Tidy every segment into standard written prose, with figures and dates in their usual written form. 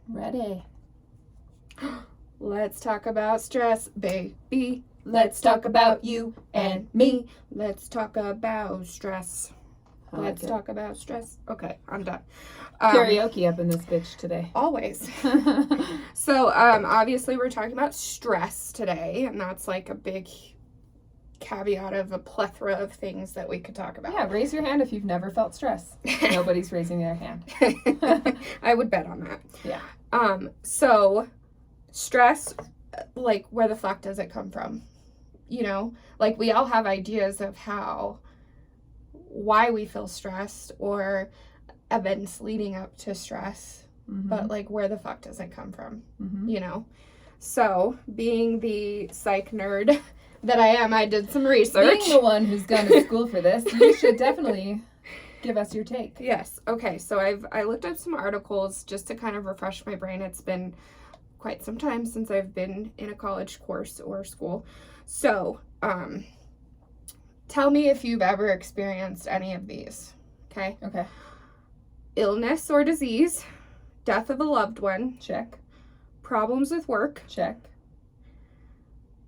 Ready. Let's talk about stress, baby. Let's talk about you and me. Let's talk about stress. Let's talk about stress. Okay, I'm done. Karaoke up in this bitch today. Always. So, obviously we're talking about stress today, and that's like a big caveat of a plethora of things that we could talk about. Yeah, raise your hand if you've never felt stress. Nobody's raising their hand. I would bet on that. Yeah. So stress, like, where the fuck does it come from? You know, like, we all have ideas of why we feel stressed or events leading up to stress, but like, where the fuck does it come from? You know? So, being the psych nerd that I am, I did some research. Being the one who's gone to school for this, you should definitely give us your take. Yes. Okay. So I looked up some articles just to kind of refresh my brain. It's been quite some time since I've been in a college course or school. So, tell me if you've ever experienced any of these. Okay. Okay. Illness or disease, death of a loved one, Check. problems with work. Check.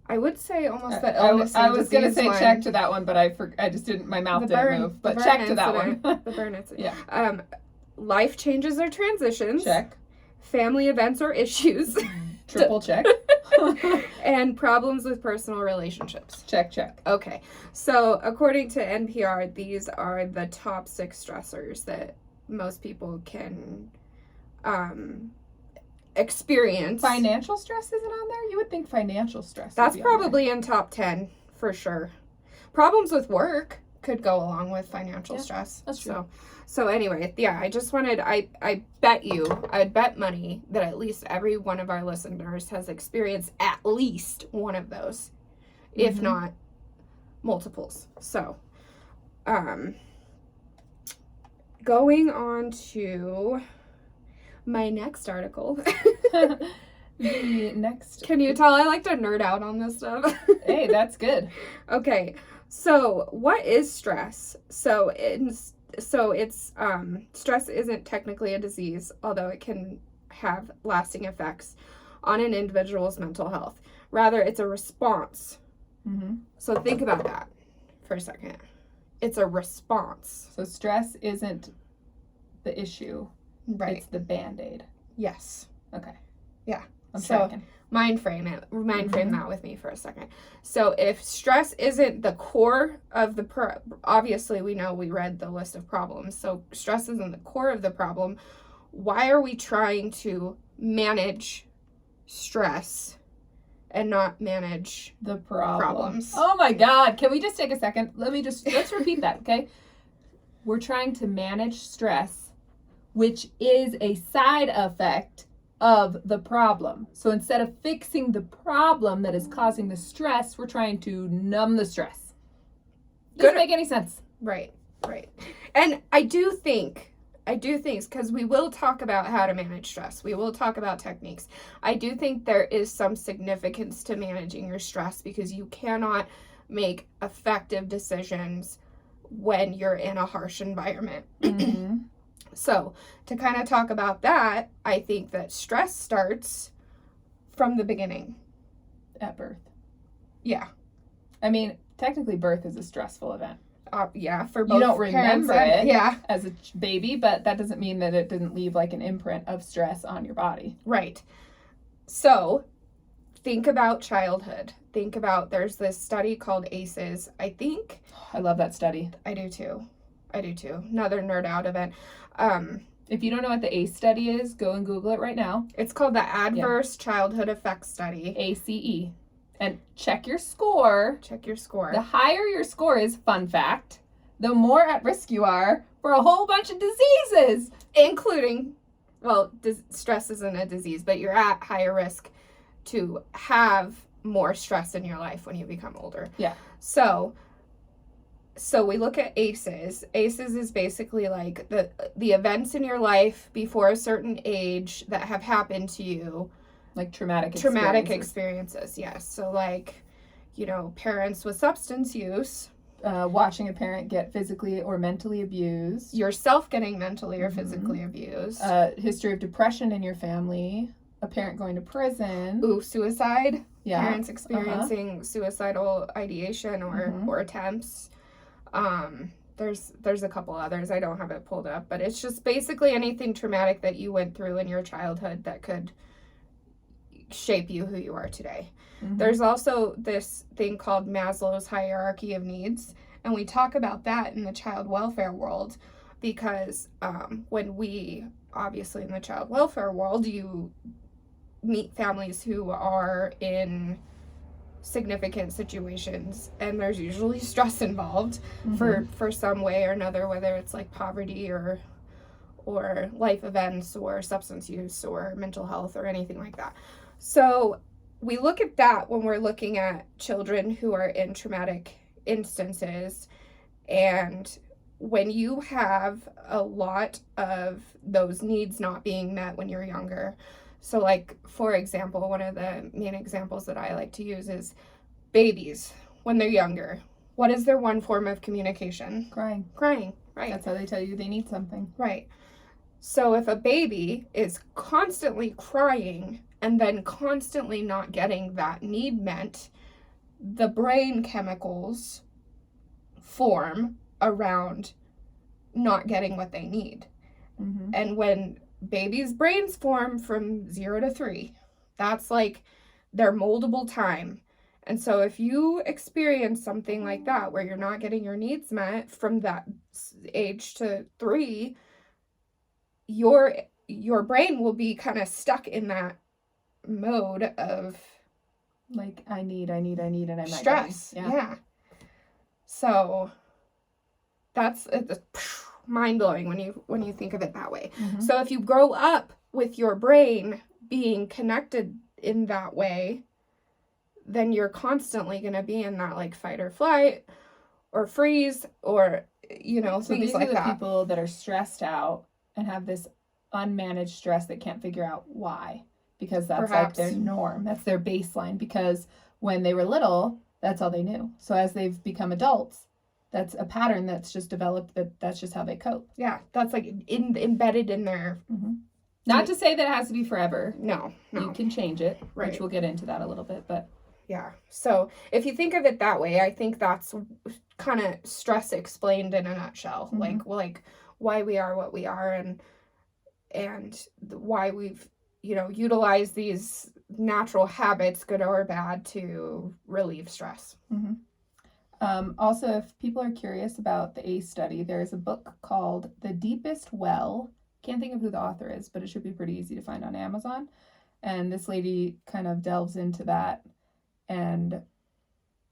I would say almost the illness and I was going to disease say one. check to that one, but I just didn't, my mouth didn't move. But check to that one. The burn incident. Yeah. Life changes or transitions. Check. Family events or issues. Triple check. And problems with personal relationships. Check, check. Okay. So, according to NPR, these are the top 6 stressors that most people can experience. Financial stress isn't on there? You would think financial stress That's would be on probably in top 10 for sure. Problems with work could go along with financial stress. That's true. So anyway, yeah, I just wanted, I'd bet money that at least every one of our listeners has experienced at least one of those, if not multiples. So, going on to my next article. The next. Can you tell I like to nerd out on this stuff? Hey, that's good. Okay, so what is stress? So it's stress isn't technically a disease, although it can have lasting effects on an individual's mental health. Rather, it's a response. So think about that for a second. It's a response. So stress isn't the issue. Right. It's the Band-Aid. Yes. Okay. Yeah. I'm So- tracking. Mind frame that with me for a second. So if stress isn't the core of the obviously we know we read the list of problems. So stress isn't the core of the problem. Why are we trying to manage stress and not manage The problems? Oh my God. Can we just take a second? Let's repeat that, okay? We're trying to manage stress, which is a side effect of the problem. So instead of fixing the problem that is causing the stress, we're trying to numb the stress. Doesn't make any sense. Right. And I do think, because we will talk about how to manage stress. We will talk about techniques. I do think there is some significance to managing your stress because you cannot make effective decisions when you're in a harsh environment. So, to kind of talk about that, I think that stress starts from the beginning. At birth. Yeah. I mean, technically birth is a stressful event. Yeah, for both You don't parents remember and- it Yeah. as a baby, but that doesn't mean that it didn't leave like an imprint of stress on your body. Right. So, think about childhood. There's this study called ACEs. I think. I love that study. I do too. Another nerd out event. If you don't know what the ACE study is, go and Google it right now. It's called the Adverse Childhood Effects Study. ACE. And check your score. Check your score. The higher your score is, fun fact, the more at risk you are for a whole bunch of diseases. Including, well, stress isn't a disease, but you're at higher risk to have more stress in your life when you become older. Yeah. So we look at ACEs. ACEs is basically like the events in your life before a certain age that have happened to you. Like traumatic Experiences, yes. So like, parents with substance use watching a parent get physically or mentally abused, yourself getting mentally or physically abused, history of depression in your family, a parent going to prison, suicide, yeah, parents experiencing suicidal ideation or attempts. There's a couple others. I don't have it pulled up, but it's just basically anything traumatic that you went through in your childhood that could shape you who you are today. There's also this thing called Maslow's hierarchy of needs, and we talk about that in the child welfare world because when we, obviously in the child welfare world, you meet families who are in significant situations and there's usually stress involved for some way or another, whether it's like poverty or life events or substance use or mental health or anything like that. So we look at that when we're looking at children who are in traumatic instances, and when you have a lot of those needs not being met when you're younger. So like, for example, one of the main examples that I like to use is babies when they're younger. What is their one form of communication? Crying, right? That's how they tell you they need something, right? So if a baby is constantly crying and then constantly not getting that need met, the brain chemicals form around not getting what they need. And when babies' brains form from 0 to 3, that's like their moldable time. And so if you experience something like that where you're not getting your needs met from that age to 3, your brain will be kind of stuck in that mode of like I need, and I'm not stress. Yeah. So that's mind-blowing when you think of it that way. So if you grow up with your brain being connected in that way, then you're constantly going to be in that like fight or flight or freeze or so things these like are the that. people that are stressed out and have this unmanaged stress that can't figure out why, because that's like their norm, that's their baseline, because when they were little, that's all they knew. So as they've become adults, that's a pattern that's just developed, that's just how they cope. Yeah, that's like embedded in their... Not to say that it has to be forever. No. You can change it, right. Which we'll get into that a little bit, but... Yeah, so if you think of it that way, I think that's kind of stress explained in a nutshell. Like why we are what we are and why we've, utilized these natural habits, good or bad, to relieve stress. Also, if people are curious about the ACE study, there's a book called The Deepest Well. Can't think of who the author is, but it should be pretty easy to find on Amazon. And this lady kind of delves into that and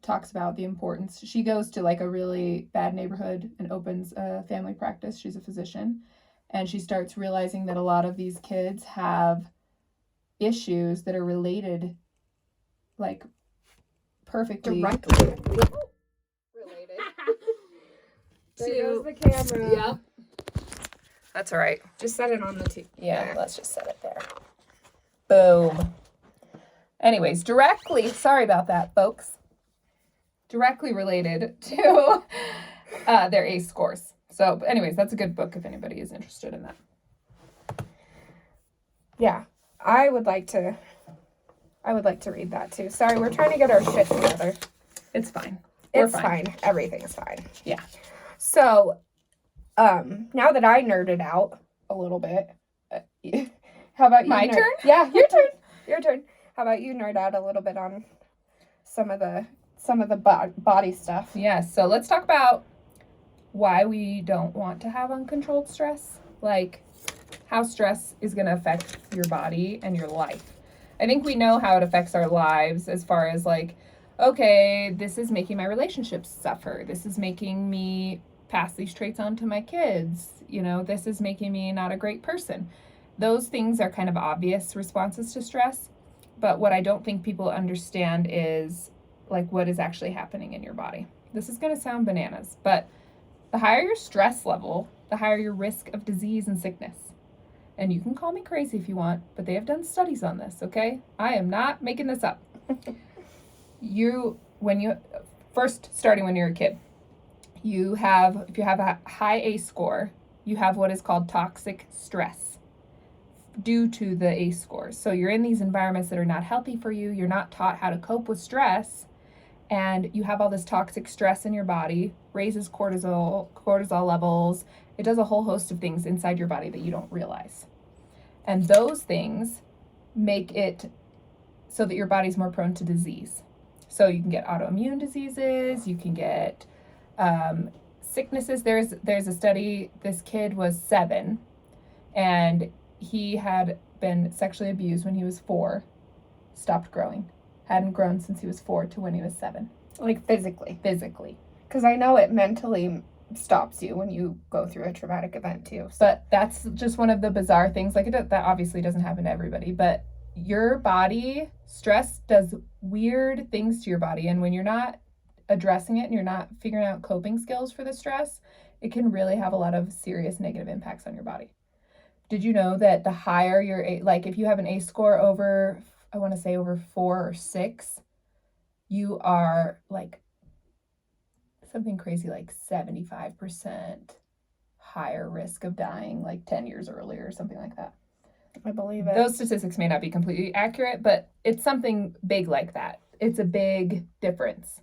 talks about the importance. She goes to like a really bad neighborhood and opens a family practice. She's a physician. And she starts realizing that a lot of these kids have issues that are related, like perfectly directly related. There goes the camera. Yep. That's all right. Just set it on the TV. Yeah, let's just set it there. Boom. Anyways, sorry about that, folks. Directly related to their ACE scores. So, anyways, that's a good book if anybody is interested in that. Yeah, I would like to read that too. Sorry, we're trying to get our shit together. It's fine. It's fine. Everything's fine. Yeah. So, now that I nerded out a little bit, how about you? My turn? Yeah, your turn. Your turn. How about you nerd out a little bit on some of the body stuff? Yeah, so let's talk about why we don't want to have uncontrolled stress, like how stress is going to affect your body and your life. I think we know how it affects our lives as far as like, okay, this is making my relationships suffer. This is making me pass these traits on to my kids. This is making me not a great person. Those things are kind of obvious responses to stress. But what I don't think people understand is like what is actually happening in your body. This is going to sound bananas, but the higher your stress level, the higher your risk of disease and sickness. And you can call me crazy if you want, but they have done studies on this, okay? I am not making this up. Starting when you're a kid, if you have a high ACE score, you have what is called toxic stress due to the ACE scores. So you're in these environments that are not healthy for you. You're not taught how to cope with stress, and you have all this toxic stress in your body, raises cortisol levels. It does a whole host of things inside your body that you don't realize. And those things make it so that your body's more prone to disease. So you can get autoimmune diseases, you can get sicknesses. There's a study, this kid was 7, and he had been sexually abused when he was 4, stopped growing. Hadn't grown since he was 4 to when he was 7. Like physically. Physically. Because I know it mentally stops you when you go through a traumatic event too. But that's just one of the bizarre things. Like, that obviously doesn't happen to everybody, but your body, stress does weird things to your body. And when you're not addressing it and you're not figuring out coping skills for the stress, it can really have a lot of serious negative impacts on your body. Did you know that the higher your, like if you have an ACE score over, I want to say over 4 or 6, you are like something crazy like 75% higher risk of dying like 10 years earlier or something like that. I believe it. Those statistics may not be completely accurate, but it's something big like that. It's a big difference.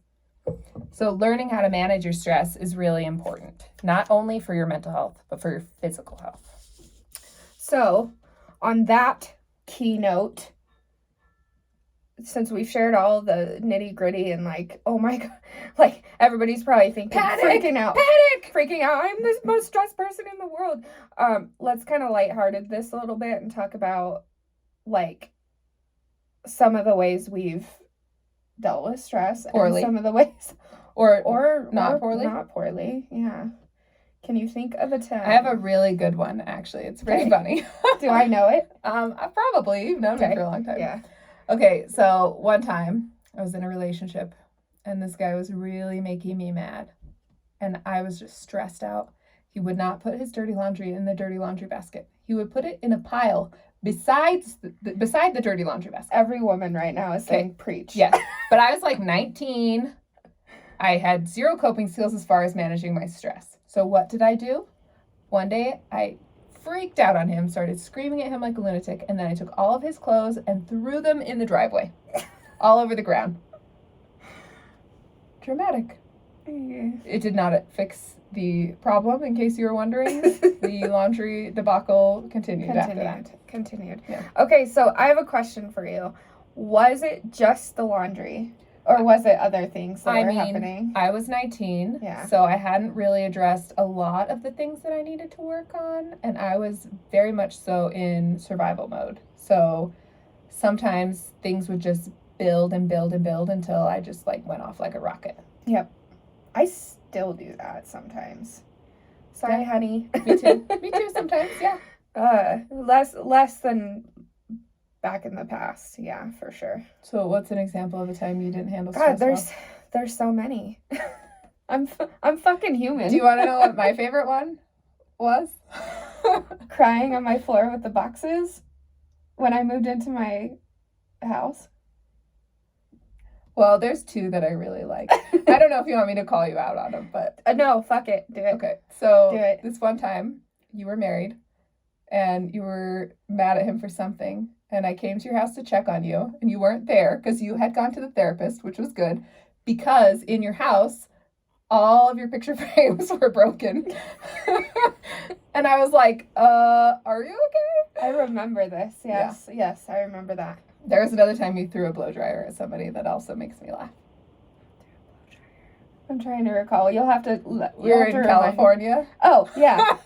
So learning how to manage your stress is really important, not only for your mental health, but for your physical health. So, on that keynote, since we've shared all the nitty gritty and like, oh my God, like everybody's probably thinking, freaking out. I'm the most stressed person in the world. Let's kind of lighthearted this a little bit and talk about like some of the ways we've dealt with stress Poorly. and some of the ways or not poorly. Not poorly. Yeah. Can you think of a time? I have a really good one, actually. It's pretty funny. Do I know it? Probably. You've known me for a long time. Yeah. Okay, so one time I was in a relationship and this guy was really making me mad. And I was just stressed out. He would not put his dirty laundry in the dirty laundry basket. He would put it in a pile beside the dirty laundry basket. Every woman right now is saying preach. Yes. But I was like 19. I had zero coping skills as far as managing my stress. So what did I do? One day I freaked out on him, started screaming at him like a lunatic, and then I took all of his clothes and threw them in the driveway, all over the ground. Dramatic. Yeah. It did not fix the problem, in case you were wondering. The laundry debacle continued after that. Continued. Yeah. Okay, so I have a question for you. Was it just the laundry? Or was it other things that were happening? I was 19, Yeah. So I hadn't really addressed a lot of the things that I needed to work on, and I was very much so in survival mode. So sometimes things would just build and build and build until I just like went off like a rocket. Yep. I still do that sometimes. Sorry, Yeah. honey. Me too. Me too sometimes, yeah. Less than back in the past. Yeah, for sure. So what's an example of a time you didn't handle God, stress there's so many. I'm fucking human. Do you want to know what my favorite one was? Crying on my floor with the boxes when I moved into my house? Well, there's 2 that I really like. I don't know if you want me to call you out on them, but No, fuck it. Do it. okay. So Do it. this one time you were married and you were mad at him for something, and I came to your house to check on you, and you weren't there because you had gone to the therapist, which was good, because in your house all of your picture frames were broken. And I was like, are you okay? I remember this. Yes. Yeah. Yes, I remember that. There was another time you threw a blow dryer at somebody that also makes me laugh. I'm trying to recall. You'll have to. You're in California. Oh, yeah.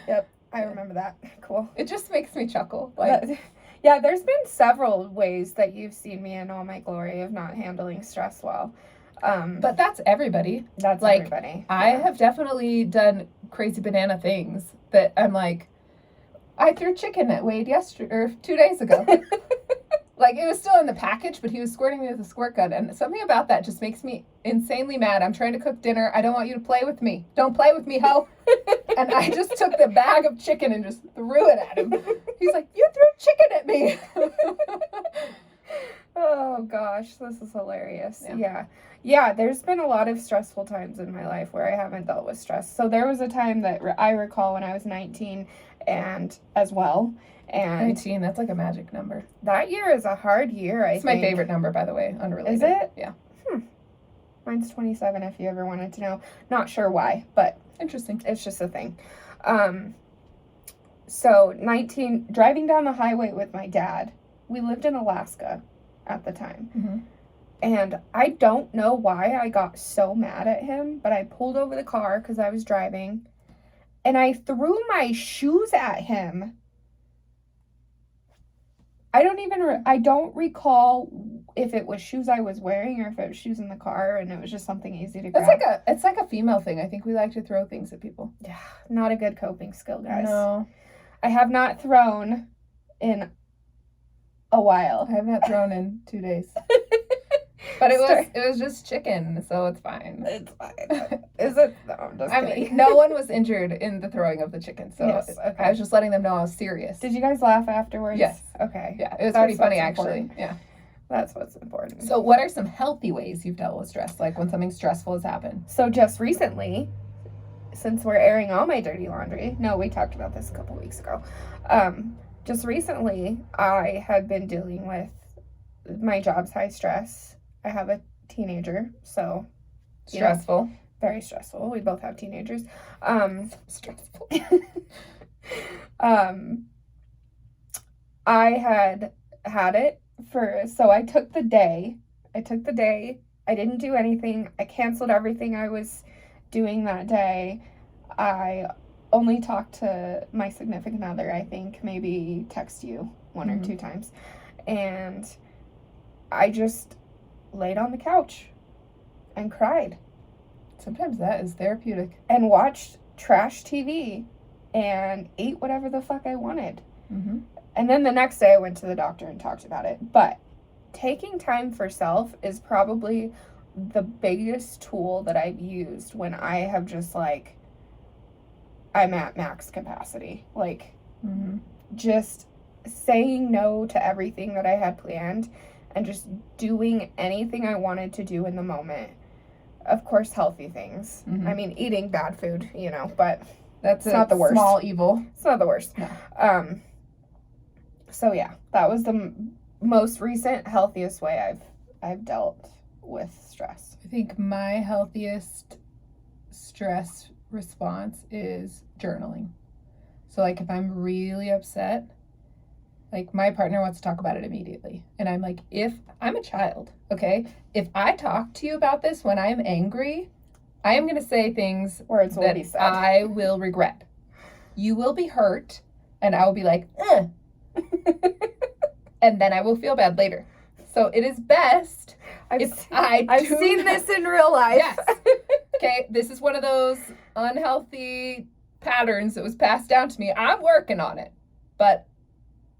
Yep. I remember that. Cool. It just makes me chuckle. Like, yeah, there's been several ways that you've seen me in all my glory of not handling stress well. But that's everybody. That's like, everybody. I have definitely done crazy banana things that I'm like, I threw chicken at Wade 2 days ago. Like, it was still in the package, but he was squirting me with a squirt gun, and something about that just makes me insanely mad. I'm trying to cook dinner. I don't want you to play with me. Don't play with me, ho. And I just took the bag of chicken and just threw it at him. He's like, you threw chicken at me. Oh, gosh. gosh, this is hilarious. Yeah. Yeah. Yeah, there's been a lot of stressful times in my life where I haven't dealt with stress. So there was a time that I recall when I was 19 and as well. And 19, that's like a magic number. that year is a hard year, I It's think. my favorite number, by the way, unrelated. Is it? Yeah. Mine's 27 if you ever wanted to know. Not sure why, but Interesting. it's just a thing. So 19, driving down the highway with my dad. We lived in Alaska at the time. Mm-hmm. And I don't know why I got so mad at him, but I pulled over the car because I was driving and I threw my shoes at him. I don't recall if it was shoes I was wearing or if it was shoes in the car and it was just something easy to grab. It's like a female thing. I think we like to throw things at people. Yeah, not a good coping skill, guys. No, I have not thrown in a while. I have not thrown in 2 days. But it was just chicken, so it's fine. It's fine. Is it? No, I'm just kidding. mean, no one was injured in the throwing of the chicken, so Yes, okay. I was just letting them know I was serious. Did you guys laugh afterwards? Yes. Okay. Yeah, it was That's pretty funny, what's actually. important. Yeah. That's what's important. So, what are some healthy ways you've dealt with stress, like when something stressful has happened? So just recently, since we're airing all my dirty laundry, no, we talked about this a couple weeks ago. Just recently, I had been dealing with my job's high stress. I have a teenager, so Stressful. very stressful. We both have teenagers. Stressful. I had it so I took the day. I didn't do anything. I canceled everything I was doing that day. I only talked to my significant other, I think, maybe text you one or two times. And I just laid on the couch and cried Sometimes that is therapeutic. and watched trash TV and ate whatever the fuck I wanted. Mm-hmm. And then the next day I went to the doctor and talked about it. But taking time for self is probably the biggest tool that I've used when I have just like, I'm at max capacity. Like, Mm-hmm. just saying no to everything that I had planned and just doing anything I wanted to do in the moment. Of course, healthy things. Mhm. I mean, eating bad food, but That's It's not the worst. Small evil. it's not the worst. No. So yeah, that was the most recent, healthiest way I've dealt with stress. I think my healthiest stress response is journaling. So, like, if I'm really upset, like, my partner wants to talk about it immediately. And I'm like, if I'm a child, okay, if I talk to you about this when I'm angry, I am going to say things Words will that be said. I will regret. You will be hurt, and I will be like, and then I will feel bad later. So it is best if I've do seen not- this in real life. Yes. Okay, this is one of those unhealthy patterns that was passed down to me. I'm working on it. But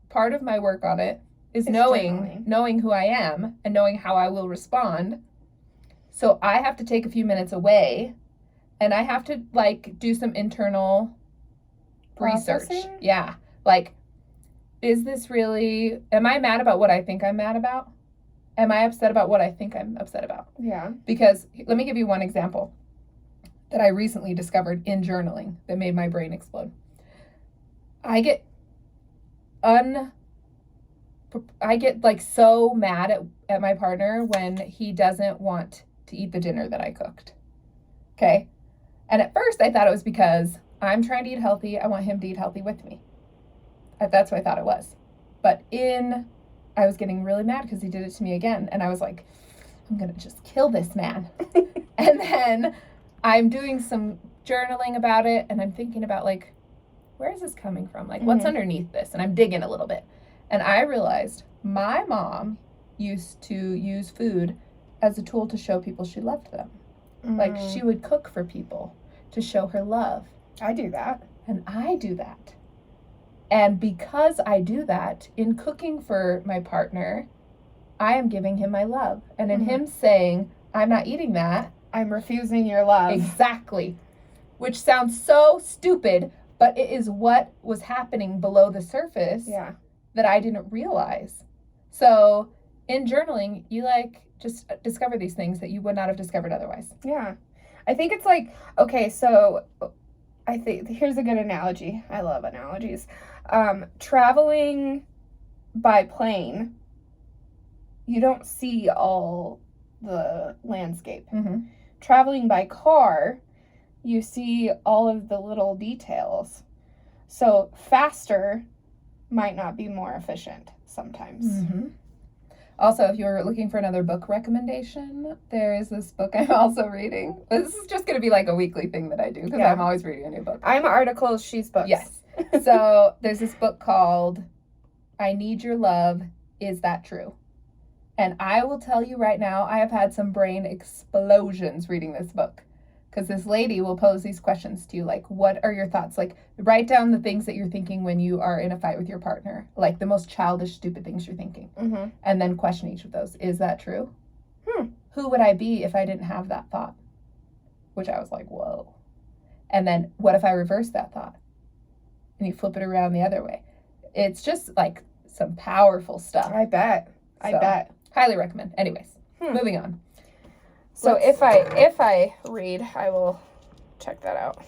part of my work on it is It's knowing journaling. who I am and knowing how I will respond. So I have to take a few minutes away and I have to like do some internal research. Processing? Yeah. Like, is this really, am I mad about what I think I'm mad about? Am I upset about what I think I'm upset about? Yeah. Because let me give you one example that I recently discovered in journaling that made my brain explode. I get like so mad at my partner when he doesn't want to eat the dinner that I cooked. Okay? And at first I thought it was because I'm trying to eat healthy. I want him to eat healthy with me. That's what I thought it was. But I was getting really mad because he did it to me again. And I was like, I'm going to just kill this man. And then I'm doing some journaling about it. And I'm thinking about like, where is this coming from? Like, what's underneath this? And I'm digging a little bit. And I realized my mom used to use food as a tool to show people she loved them. Like, she would cook for people to show her love. I do that. And I do that. And because I do that, in cooking for my partner, I am giving him my love. And in him saying, I'm not eating that. I'm refusing your love. Exactly. Which sounds so stupid, but it is what was happening below the surface Yeah. that I didn't realize. So in journaling, you like just discover these things that you would not have discovered otherwise. Yeah. I think it's like, okay, so I think here's a good analogy. I love analogies. Traveling by plane, you don't see all the landscape. Mm-hmm. Traveling by car, you see all of the little details. So faster might not be more efficient sometimes. Mm-hmm. Also, if you're looking for another book recommendation, there is this book I'm also reading. This is just going to be like a weekly thing that I do because Yeah. I'm always reading a new book. I'm articles, she's books. Yes. So there's this book called I Need Your Love, Is That True? And I will tell you right now, I have had some brain explosions reading this book. Because this lady will pose these questions to you, like, what are your thoughts? Like, write down the things that you're thinking when you are in a fight with your partner. Like, the most childish, stupid things you're thinking. Mm-hmm. And then question each of those. Is that true? Who would I be if I didn't have that thought? Which I was like, whoa. And then, what if I reverse that thought? And you flip it around the other way. It's just, like, some powerful stuff. I bet. I So, bet. Highly recommend. Anyways, moving on. So Let's- if I read, I will check that out.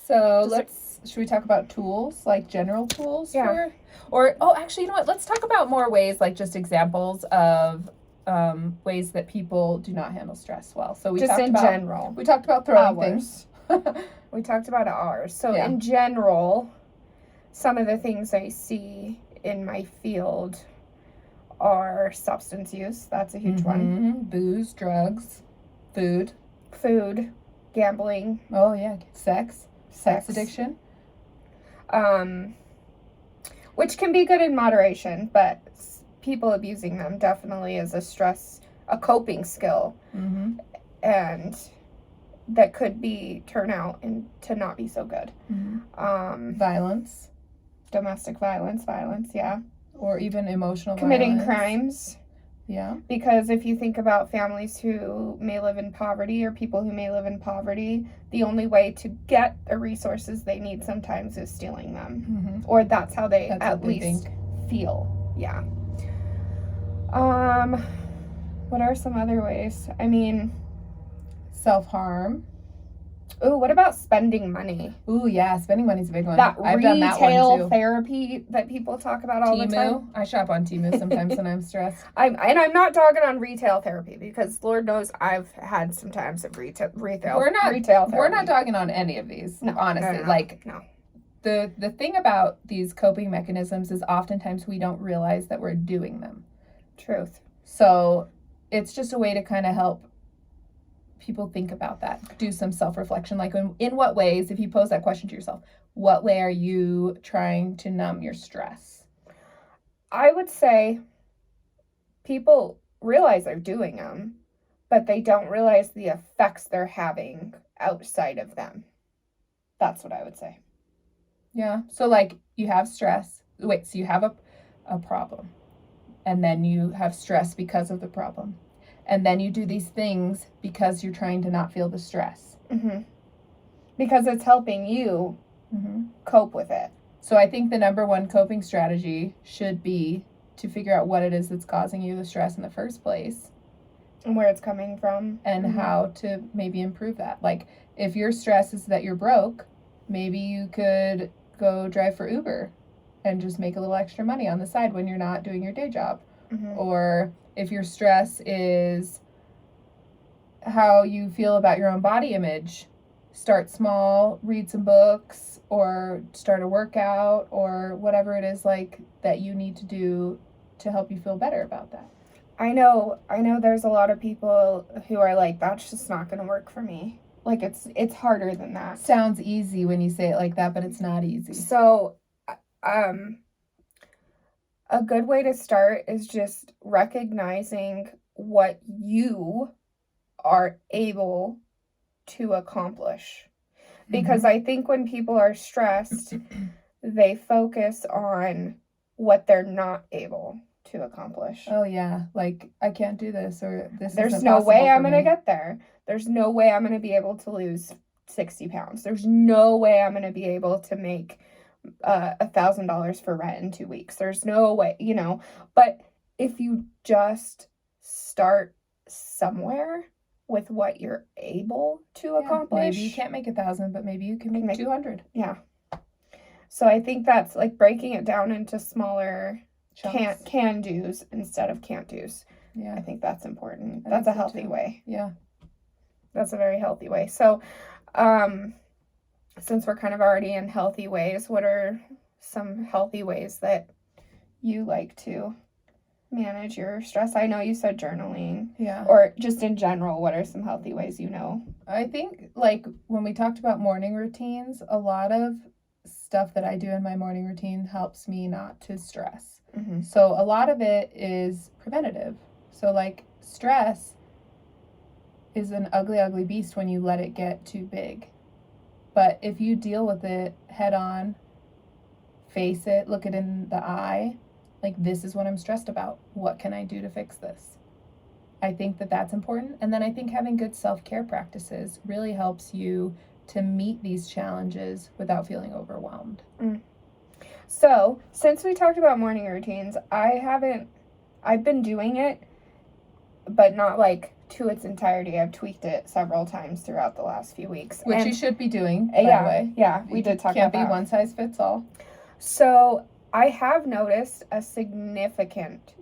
So Just should we talk about tools, like general tools? Yeah. Actually, you know what? Let's talk about more ways, like just examples of ways that people do not handle stress well. So we Just talked in about general. we talked about throwing Hours. things. We talked about ours. So Yeah. in general, some of the things I see in my field are substance use. That's a huge one. Mhm. Booze, drugs, food. Food, gambling, Oh yeah, sex addiction. Which can be good in moderation, but people abusing them definitely is a coping skill, Mm-hmm. and that could turn out to not be so good. Mm-hmm. Violence, Domestic violence, yeah. or even emotional Committing violence. crimes. Yeah. Because if you think about families who may live in poverty or people who may live in poverty, the only way to get the resources they need sometimes is stealing them. Mm-hmm. Or that's how they That's at what they least think. feel. Yeah. What are some other ways? I mean, Self-harm. ooh, what about spending money? Ooh, yeah, spending money's a big one. That I've done that one retail too. therapy that people talk about all the time. Temu. I shop on Temu sometimes when I'm stressed. I'm not dogging on retail therapy because Lord knows I've had some times of retail retail therapy. We're not dogging on any of these. No, honestly, no. like No. the thing about these coping mechanisms is oftentimes we don't realize that we're doing them. Truth. So it's just a way to kind of help people think about that. Do some self-reflection. Like in what ways, if you pose that question to yourself, what way are you trying to numb your stress? I would say people realize they're doing them, but they don't realize the effects they're having outside of them. That's what I would say. Yeah. So like you have stress. Wait, so you have a problem. And then you have stress because of the problem. And then you do these things because you're trying to not feel the stress. Mm-hmm. Because it's helping you cope with it. So I think the number one coping strategy should be to figure out what it is that's causing you the stress in the first place. And where it's coming from. And how to maybe improve that. Like if your stress is that you're broke, maybe you could go drive for Uber and just make a little extra money on the side when you're not doing your day job. Mm-hmm. Or if your stress is how you feel about your own body image, start small, read some books, or start a workout, or whatever it is like that you need to do to help you feel better about that. I know there's a lot of people who are like, that's just not going to work for me. Like it's harder than that. Sounds easy when you say it like that, but it's not easy. So, a good way to start is just recognizing what you are able to accomplish. Because I think when people are stressed, they focus on what they're not able to accomplish. Oh yeah, like I can't do this, or this. There's isn't no possible way I'm for going to me. get there. There's no way I'm going to be able to lose 60 pounds. There's no way I'm going to be able to make $1,000 for rent in 2 weeks. There's no way, but if you just start somewhere with what you're able to accomplish. Maybe you can't make 1,000, but maybe you can make 200. Yeah. So I think that's like breaking it down into smaller can-dos instead of can't-dos. Yeah. I think that's important. That's a healthy way. Yeah. That's a very healthy way. So, since we're kind of already in healthy ways, what are some healthy ways that you like to manage your stress? I know you said journaling. Yeah. Or just in general, what are some healthy ways you know? I think, like, when we talked about morning routines, a lot of stuff that I do in my morning routine helps me not to stress. Mm-hmm. So a lot of it is preventative. So, like, stress is an ugly, ugly beast when you let it get too big. But if you deal with it head on, face it, look it in the eye, like, this is what I'm stressed about. What can I do to fix this? I think that that's important. And then I think having good self-care practices really helps you to meet these challenges without feeling overwhelmed. So, since we talked about morning routines, I've been doing it, but not like to its entirety. I've tweaked it several times throughout the last few weeks. Which you should be doing, by the way. Yeah, we did talk about that. Can't be one size fits all. So, I have noticed a significant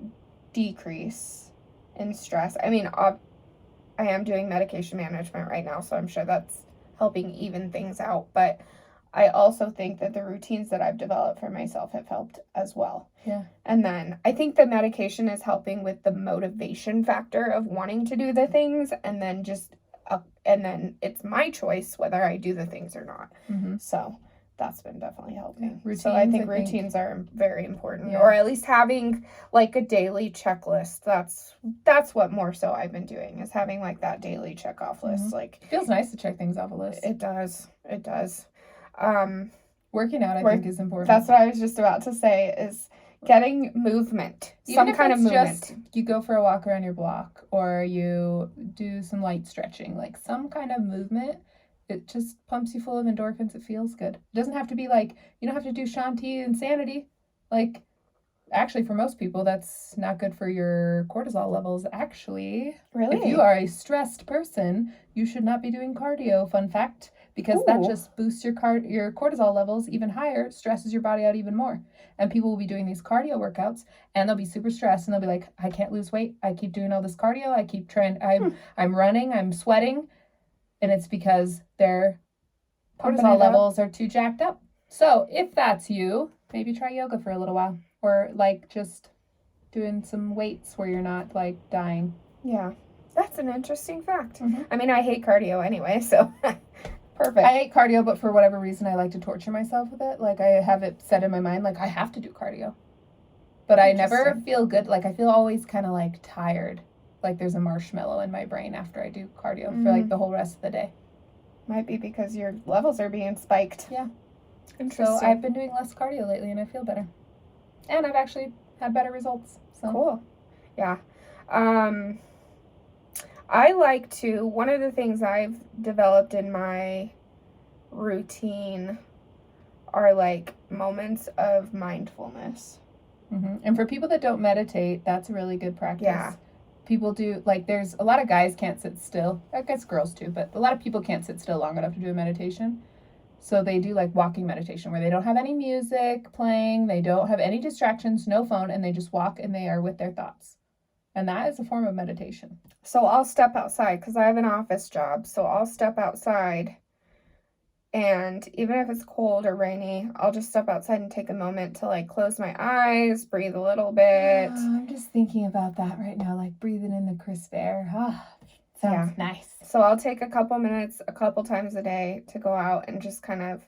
decrease in stress. I mean, I am doing medication management right now, so I'm sure that's helping even things out. But I also think that the routines that I've developed for myself have helped as well. Yeah. And then I think the medication is helping with the motivation factor of wanting to do the things, and then and then it's my choice whether I do the things or not. Mm-hmm. So that's been definitely helping. Yeah. So I think routines are very important, Yeah. or at least having like a daily checklist. That's what more so I've been doing, is having like that daily check off list. Mm-hmm. Like, it feels nice to check things off a list. It does. Working out, I think, is important. That's what I was just about to say, is getting movement. Some kind of movement. Just, you go for a walk around your block, or you do some light stretching, like some kind of movement. It just pumps you full of endorphins. It feels good. It doesn't have to be like, you don't have to do Shanti insanity. Like, actually, for most people, that's not good for your cortisol levels. Actually, Really? If you are a stressed person, you should not be doing cardio, fun fact, because that just boosts your cortisol levels even higher, stresses your body out even more. And people will be doing these cardio workouts, and they'll be super stressed, and they'll be like, I can't lose weight. I keep doing all this cardio. I keep trying. I'm running. I'm sweating. And it's because their cortisol levels are too jacked up. So if that's you, maybe try yoga for a little while, or like just doing some weights where you're not like dying. Yeah, that's an interesting fact. Mm-hmm. I mean, I hate cardio anyway, so perfect. I hate cardio, but for whatever reason, I like to torture myself with it. Like, I have it set in my mind, like, I have to do cardio. But I never feel good. Like, I feel always kind of like tired. Like there's a marshmallow in my brain after I do cardio for like the whole rest of the day. Might be because your levels are being spiked. Yeah. Interesting. So I've been doing less cardio lately, and I feel better. And I've actually had better results. So cool. Yeah. I like to, one of the things I've developed in my routine are like moments of mindfulness. Mm-hmm. And for people that don't meditate, that's a really good practice. Yeah. People do, like, there's a lot of guys can't sit still. I guess girls too, but a lot of people can't sit still long enough to do a meditation. So they do like walking meditation where they don't have any music playing, they don't have any distractions, no phone, and they just walk and they are with their thoughts. And that is a form of meditation. So I'll step outside because I have an office job. So I'll step outside, and even if it's cold or rainy, I'll just step outside and take a moment to like close my eyes, breathe a little bit. I'm just thinking about that right now, like breathing in the crisp air. Sounds nice. So I'll take a couple minutes, a couple times a day to go out and just kind of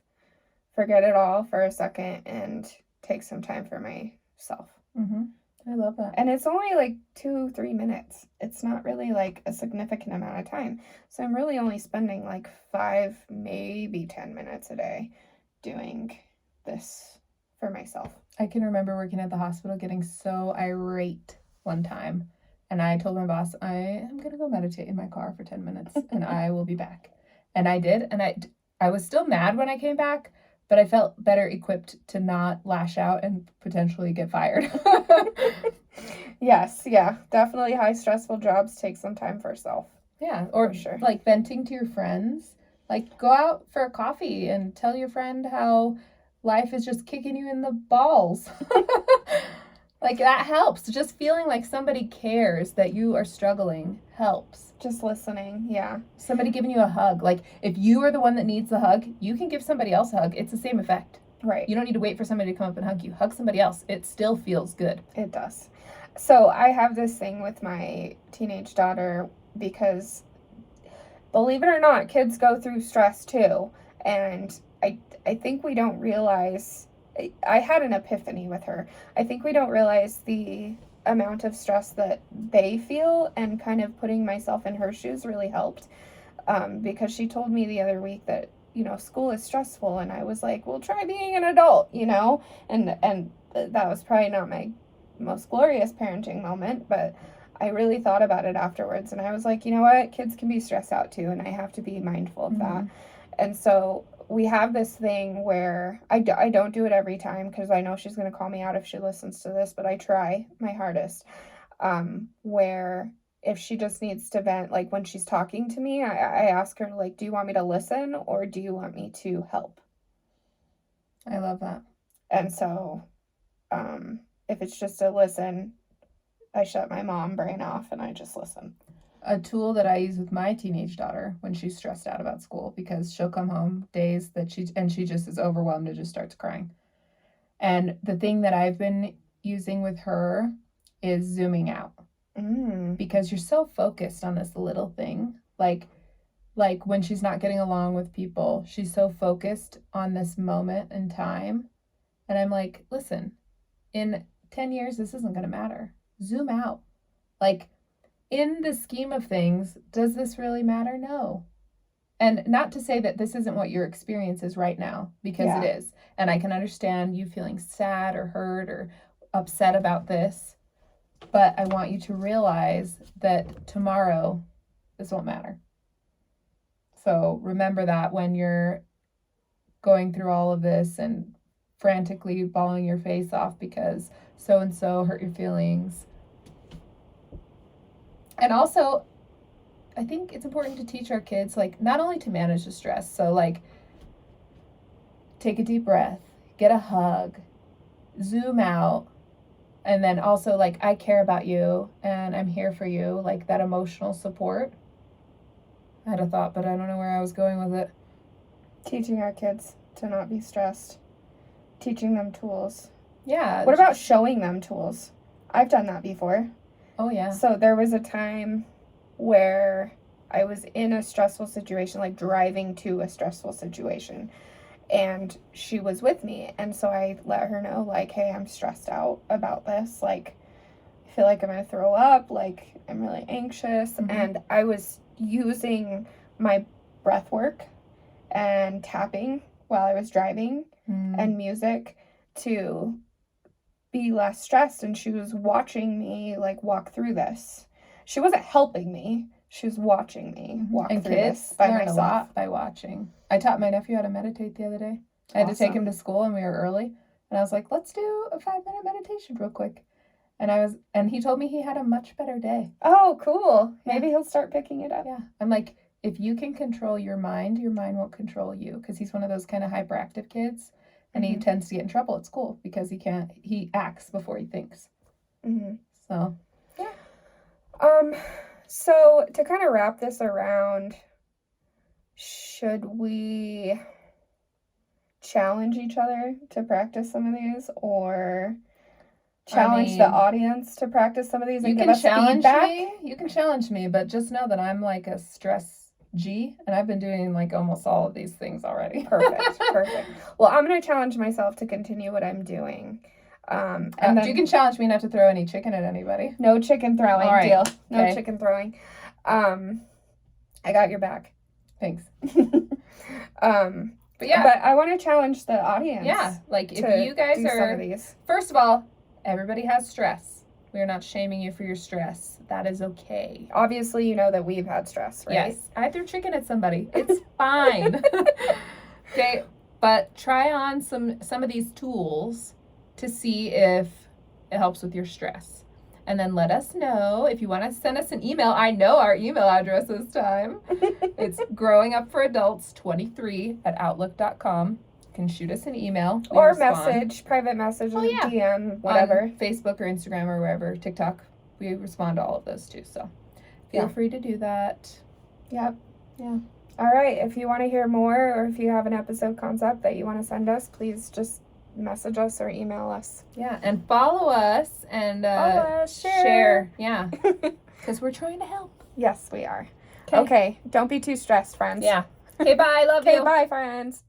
forget it all for a second and take some time for myself. Mm-hmm. I love that. And it's only like 2-3 minutes. It's not really like a significant amount of time. So I'm really only spending like 5, maybe 10 minutes a day doing this for myself. I can remember working at the hospital getting so irate one time. And I told my boss, I am going to go meditate in my car for 10 minutes and I will be back. And I did. And I was still mad when I came back, but I felt better equipped to not lash out and potentially get fired. Yes, yeah. Definitely high stressful jobs take some time for self. Yeah, or For sure. like venting to your friends. Like go out for a coffee and tell your friend how life is just kicking you in the balls. Like that helps. Just feeling like somebody cares that you are struggling helps. Just listening, yeah. Somebody giving you a hug. Like if you are the one that needs the hug, you can give somebody else a hug. It's the same effect. Right. You don't need to wait for somebody to come up and hug you. Hug somebody else. It still feels good. It does. So I have this thing with my teenage daughter because, believe it or not, kids go through stress too. And I think we don't realize, I had an epiphany with her. I think we don't realize the amount of stress that they feel, and kind of putting myself in her shoes really helped. Because she told me the other week that, school is stressful, and I was like, well, try being an adult, and that was probably not my most glorious parenting moment, but I really thought about it afterwards, and I was like, you know what, kids can be stressed out too, and I have to be mindful of that. And so we have this thing where I don't do it every time, because I know she's going to call me out if she listens to this, but I try my hardest, where if she just needs to vent, like when she's talking to me, I ask her, like, do you want me to listen or do you want me to help? I love that. And so if it's just a listen, I shut my mom brain off and I just listen. A tool that I use with my teenage daughter when she's stressed out about school, because she'll come home days that she just is overwhelmed and just starts crying. And the thing that I've been using with her is zooming out. Because you're so focused on this little thing. Like when she's not getting along with people, she's so focused on this moment in time. And I'm like, listen, in 10 years, this isn't going to matter. Zoom out. Like, in the scheme of things, does this really matter? No. And not to say that this isn't what your experience is right now, because it is. And I can understand you feeling sad or hurt or upset about this. But I want you to realize that tomorrow, this won't matter. So remember that when you're going through all of this and frantically bawling your face off because so-and-so hurt your feelings. And also, I think it's important to teach our kids, like, not only to manage the stress, so, like, take a deep breath, get a hug, zoom out, and then also, like, I care about you, and I'm here for you, like, that emotional support. I had a thought, but I don't know where I was going with it. Teaching our kids to not be stressed. Teaching them tools. Yeah. What about showing them tools? I've done that before. Oh, yeah. So there was a time where I was in a stressful situation, like driving to a stressful situation, and she was with me. And so I let her know, like, hey, I'm stressed out about this. Like, I feel like I'm going to throw up. Like, I'm really anxious. Mm-hmm. And I was using my breath work and tapping while I was driving and music to be less stressed. And she was watching me, like, walk through this. She wasn't helping me. She was watching me walk through this by myself. Learn a lot by watching. I taught my nephew how to meditate the other day. I had to take him to school, and we were early. And I was like, let's do a 5-minute meditation real quick. And he told me he had a much better day. Oh, cool. Yeah. Maybe he'll start picking it up. Yeah. I'm like, if you can control your mind won't control you. Because he's one of those kind of hyperactive kids. And he tends to get in trouble at school because he acts before he thinks. Mm-hmm. So, yeah. So to kind of wrap this around, should we challenge each other to practice some of these, or challenge the audience to practice some of these and give us feedback? You can challenge me, but just know that I'm like a stress G, and I've been doing like almost all of these things already. Perfect. Well, I'm going to challenge myself to continue what I'm doing. And then, you can challenge me not to throw any chicken at anybody. No chicken throwing. All right. Deal. No Okay. chicken throwing. I got your back. Thanks. But yeah. But I want to challenge the audience. Yeah. Like, if you guys do are, some of these. First of all, everybody has stress. We are not shaming you for your stress. That is okay. Obviously, you know that we've had stress, right? Yes. I threw chicken at somebody. It's fine. Okay. But try on some of these tools to see if it helps with your stress. And then let us know if you want to send us an email. I know our email address this time. It's growingupforadults23@outlook.com. You can shoot us an email. We Or respond. private message, or yeah. DM, whatever. On Facebook or Instagram or wherever, TikTok. We respond to all of those too. So feel free to do that. Yep. Yeah. All right. If you want to hear more, or if you have an episode concept that you want to send us, please just message us or email us. Yeah. And follow us and share. Yeah. Because we're trying to help. Yes, we are. Okay. Don't be too stressed, friends. Yeah. Okay, bye. Love you. Okay, bye, friends.